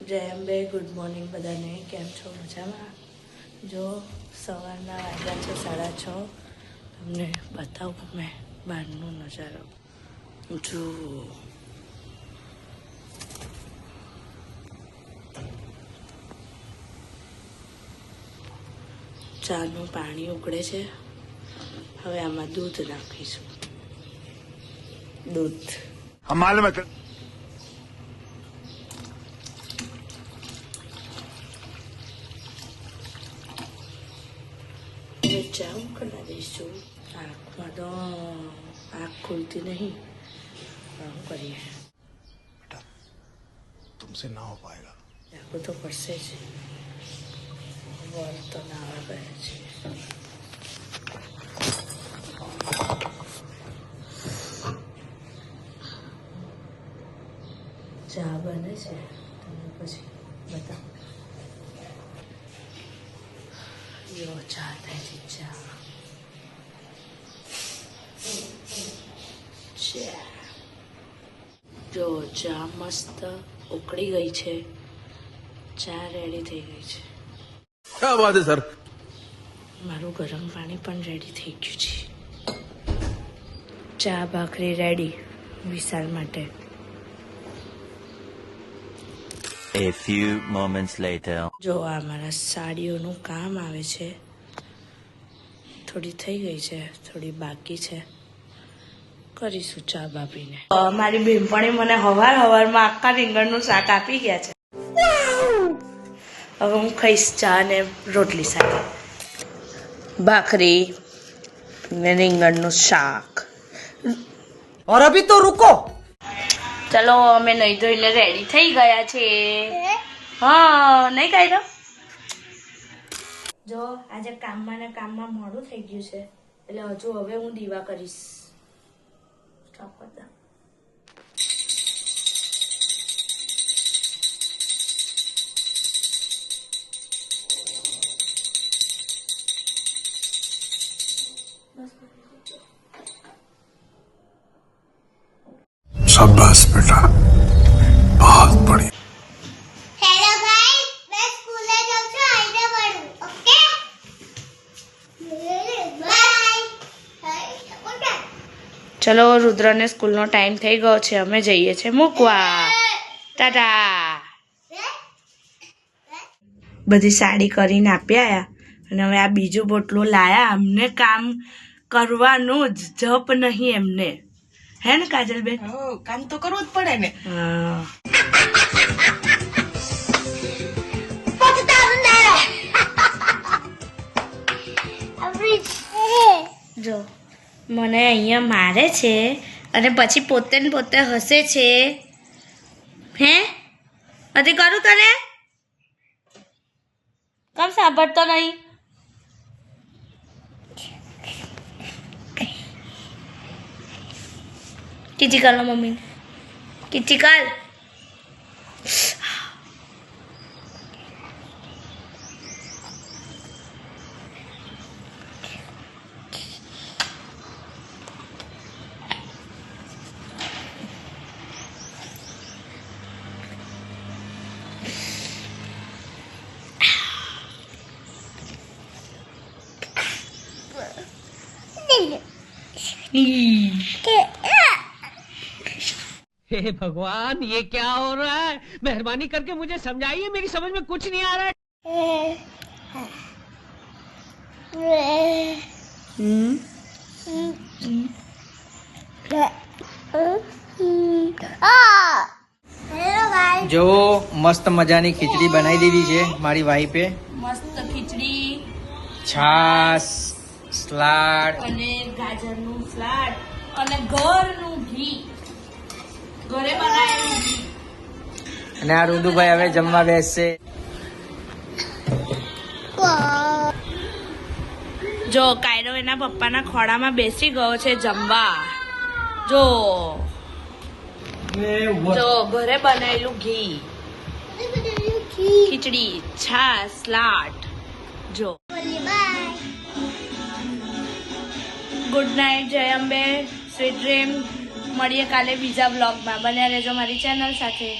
જય Ambe, good morning બધાને. કેમ છો? મજામાં? જો સવારના વાગ્યા છે 6:30. તમને બતાવું મેં બહારનો નજારો. જો ચાનું પાણી ઉકળે છે. હવે આમાં દૂધ નાખીશું. દૂધ ચા ઉકળવા દઈશું. આંખમાં તો આંખ ખુલતી નહીં. શું કરીએ? बेटा तुमसे ना हो पाएगा. રાખવું તો પડશે જ. વર તો નાવા ગયા છે. ચા બને છે, તમને પછી બતાવું. યો ચા થાય છે. ચા જો ચા મસ્ત ઉકળી ગઈ છે. ચા રેડી થઈ ગઈ છે. क्या बात है सर. મારું ગરમ પાણી પણ રેડી થઈ ગયું છે. ચા ભાખરી રેડી વિશાલ માટે. A few moments later. જો આ મારા સાડીઓનું કામ આવે છે. થોડી થઈ ગઈ છે, થોડી બાકી છે. કરીશું ચા બાપીને. મારી બેનપણી મને હવારમાં આખા રીંગણનું શાક આપી ગયા છે. હવે હું ખાઈશ ચા ને રોટલી સાથે. ભાખરી ને રીંગણનું શાક. और अभी तो रुको. ચલો અમે નહીં ધોઈને રેડી થઈ ગયા છે. હા, નહીં કાઢ્યો. જો આજે કામમાં મોડું થઈ ગયું છે, એટલે હજુ હવે હું દીવા કરીશ. સ્ટોપ કરતા. शाबाश बेटा, बहुत बढ़िया. हेलो गाइस, मैं स्कूल में जाऊँ છું આઈને પડું. Okay bye. ચલો રુદ્રને સ્કૂલનો ટાઈમ થઈ ગયો છે. અમે જઈએ છીએ મૂકવા. ટાટા. બધી સાડી કરીને આપ્યા અને હવે આ બીજું બોટલું લાયા. અમને કામ કરવાનું જ જપ નહીં એમને. હે ને કાજલબેન? કામ તો કરવું જ પડે ને. હા. જો મને અહીંયા મારે છે અને પછી પોતે ને પોતે હસે છે. હે નથી કરું તને? કેમ સાંભળતો નહીં? કીચી કર લો મમ્મી. કીચી કર. हे भगवान, ये क्या हो रहा है? मेहरबानी करके मुझे समझाइए, मेरी समझ में कुछ नहीं आ रहा है. हेलो गाइस, जो मस्त मजानी खिचड़ी बनाई दीदी છે મારી વાઈફે. મસ્ત ખીચડી છાસ, સલાડ અને ગાજરનું સલાડ અને ઘરનું ઘી. ઘરે બનાવેલું ઘી. અને આ રુદુભાઈ હવે જમવા બેસશે. જો કાયરો એના પપ્પાના ખોળામાં બેસી ગયો છે જમવા. જો જો ઘરે બનાવેલું ઘી, ખીચડી, છાસ, સલાડ. જો बाय. Good night. જય અંબે. Sweet dream. મળીએ કાલે બીજા બ્લોગમાં. બન્યા રહેજો મારી ચેનલ સાથે.